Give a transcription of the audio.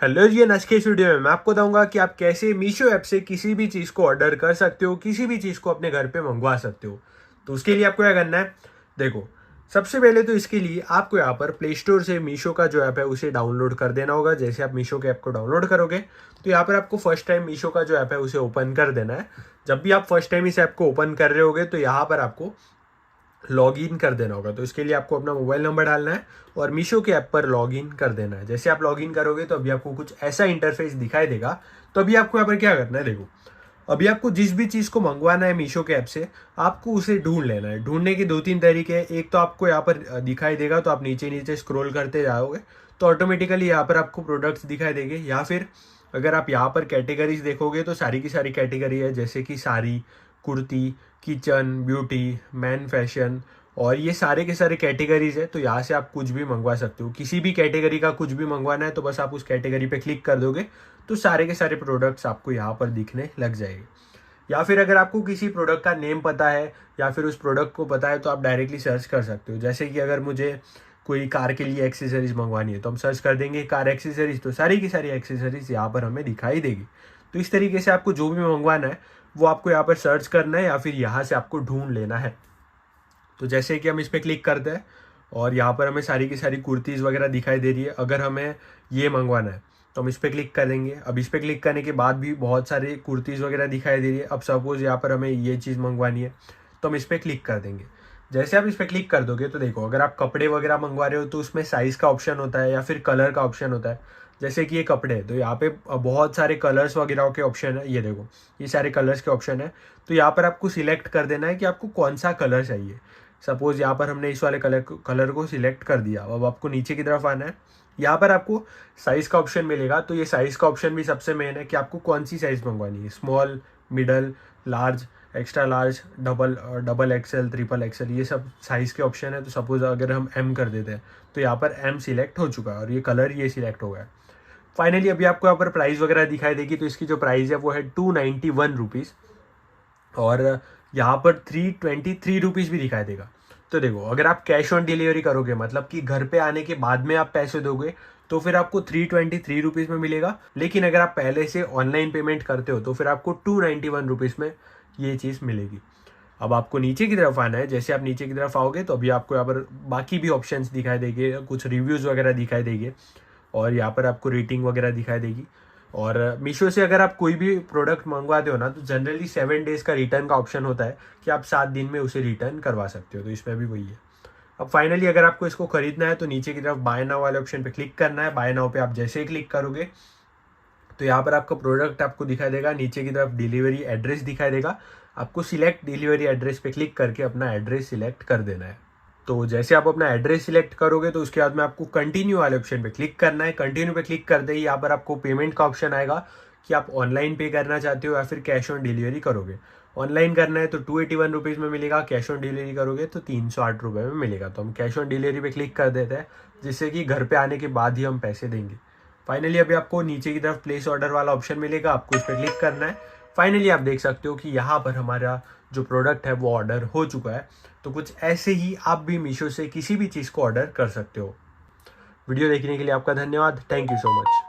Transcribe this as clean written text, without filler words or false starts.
Hello जी, आज के इस वीडियो में मैं आपको बताऊंगा कि आप कैसे मीशो ऐप से किसी भी चीज़ को ऑर्डर कर सकते हो, किसी भी चीज़ को अपने घर पे मंगवा सकते हो। तो उसके लिए आपको क्या करना है, देखो, सबसे पहले तो इसके लिए आपको यहाँ पर प्ले स्टोर से मीशो का जो ऐप है उसे डाउनलोड कर देना होगा। जैसे आप मीशो के ऐप को डाउनलोड करोगे तो यहाँ पर आपको फर्स्ट टाइम मीशो का जो ऐप है उसे ओपन कर देना है। जब भी आप फर्स्ट टाइम इस ऐप को ओपन कर रहे होगे तो यहाँ पर आपको लॉग इन कर देना होगा। तो इसके लिए आपको अपना मोबाइल नंबर डालना है और मीशो के ऐप पर लॉग इन कर देना है। जैसे आप लॉग इन करोगे तो अभी आपको कुछ ऐसा इंटरफेस दिखाई देगा। तो अभी आपको यहाँ पर क्या करना है, देखो, अभी आपको जिस भी चीज़ को मंगवाना है मीशो के ऐप से, आपको उसे ढूंढ लेना है। ढूंढने के दो तीन तरीके हैं। एक तो आपको यहाँ पर दिखाई देगा, तो आप नीचे नीचे स्क्रॉल करते जाओगे तो ऑटोमेटिकली यहाँ पर आपको प्रोडक्ट्स दिखाई देंगे। या फिर अगर आप यहाँ पर कैटेगरीज देखोगे तो सारी की सारी कैटेगरी है, जैसे कि sari, kurti, kitchen, beauty, man fashion, और ये सारे के सारे कैटेगरीज है। तो यहाँ से आप कुछ भी मंगवा सकते हो। किसी भी कैटेगरी का कुछ भी मंगवाना है तो बस आप उस कैटेगरी पे क्लिक कर दोगे तो सारे के सारे प्रोडक्ट्स आपको यहाँ पर दिखने लग जाएंगे। या फिर अगर आपको किसी प्रोडक्ट का नेम पता है या फिर उस प्रोडक्ट को पता है तो आप डायरेक्टली सर्च कर सकते हो। जैसे कि अगर मुझे कोई कार के लिए एक्सेसरीज मंगवानी है तो हम सर्च कर देंगे कार एक्सेसरीज, तो सारी की सारी एक्सेसरीज यहाँ पर हमें दिखाई देगी। तो इस तरीके से आपको जो भी मंगवाना है वो आपको यहाँ पर सर्च करना है या फिर यहाँ से आपको ढूंढ लेना है। तो जैसे कि हम इस पर क्लिक करते हैं और यहाँ पर हमें सारी की सारी कुर्तीज़ वगैरह दिखाई दे रही है। अगर हमें ये मंगवाना है तो हम इस पर क्लिक करेंगे। अब इस पर क्लिक करने के बाद भी बहुत सारी कुर्तीज़ वगैरह दिखाई दे रही है। अब सपोज़ यहाँ पर हमें ये चीज़ मंगवानी है तो हम इस पर क्लिक कर देंगे। जैसे आप इस पर क्लिक कर दोगे तो देखो, अगर आप कपड़े वगैरह मंगवा रहे हो तो उसमें साइज़ का ऑप्शन होता है या फिर कलर का ऑप्शन होता है। जैसे कि ये कपड़े है तो यहाँ पे बहुत सारे कलर्स वगैरह के ऑप्शन है। ये देखो, ये सारे कलर्स के ऑप्शन है। तो यहाँ पर आपको सिलेक्ट कर देना है कि आपको कौन सा कलर चाहिए। सपोज यहाँ पर हमने इस वाले कलर को सिलेक्ट कर दिया। अब आपको नीचे की तरफ आना है। यहाँ पर आपको साइज़ का ऑप्शन मिलेगा। तो ये साइज़ का ऑप्शन भी सबसे मेन है कि आपको कौन सी साइज़ मंगवानी है, small, middle, large, extra large, double XL, triple XL, ये सब साइज़ के ऑप्शन है। तो सपोज अगर हम एम कर देते हैं तो यहाँ पर एम सिलेक्ट हो चुका है और ये कलर ये सिलेक्ट हो गया है। फाइनली अभी आपको यहाँ पर प्राइस वगैरह दिखाई देगी। तो इसकी जो प्राइस है वो है 291 रुपीज़ और यहाँ पर 323 रुपीज़ भी दिखाई देगा। तो देखो, अगर आप कैश ऑन डिलीवरी करोगे, मतलब कि घर पे आने के बाद में आप पैसे दोगे, तो फिर आपको 323 रुपीज़ में मिलेगा। लेकिन अगर आप पहले से ऑनलाइन पेमेंट करते हो तो फिर आपको 291 रुपीज़ में ये चीज़ मिलेगी। अब आपको नीचे की तरफ आना है। जैसे आप नीचे की तरफ आओगे तो अभी आपको यहाँ पर बाकी भी ऑप्शंस दिखाई देंगे, कुछ रिव्यूज़ वगैरह दिखाई देंगे और यहाँ पर आपको रेटिंग वगैरह दिखाई देगी। और मीशो से अगर आप कोई भी प्रोडक्ट मंगवाते हो ना तो जनरली 7 डेज़ का रिटर्न का ऑप्शन होता है कि आप 7 दिन में उसे रिटर्न करवा सकते हो। तो इसमें भी वही है। अब फाइनली अगर आपको इसको खरीदना है तो नीचे की तरफ बाय नाउ वाले ऑप्शन पे क्लिक करना है। बाय नाउ पे आप जैसे ही क्लिक करोगे तो यहाँ पर आपका प्रोडक्ट आपको दिखाई देगा। नीचे की तरफ डिलीवरी एड्रेस दिखाई देगा। आपको सिलेक्ट डिलीवरी एड्रेस पे क्लिक करके अपना एड्रेस सिलेक्ट कर देना है। तो जैसे आप अपना एड्रेस सिलेक्ट करोगे तो उसके बाद में आपको कंटिन्यू वाले ऑप्शन पे क्लिक करना है। कंटिन्यू पे क्लिक करते ही यहाँ पर आपको पेमेंट का ऑप्शन आएगा कि आप ऑनलाइन पे करना चाहते हो या फिर कैश ऑन डिलीवरी करोगे। ऑनलाइन करना है तो 281 रुपीज़ में मिलेगा, कैश ऑन डिलीवरी करोगे तो 308 रुपये में मिलेगा। तो हम कैश ऑन डिलीवरी पे क्लिक कर देते हैं, जिससे कि घर पे आने के बाद ही हम पैसे देंगे। फाइनली अभी आपको नीचे की तरफ प्लेस ऑर्डर वाला ऑप्शन मिलेगा, आपको इस पर क्लिक करना है। फाइनली आप देख सकते हो कि यहाँ पर हमारा जो प्रोडक्ट है वो ऑर्डर हो चुका है। तो कुछ ऐसे ही आप भी मीशो से किसी भी चीज़ को ऑर्डर कर सकते हो। वीडियो देखने के लिए आपका धन्यवाद। Thank you so much.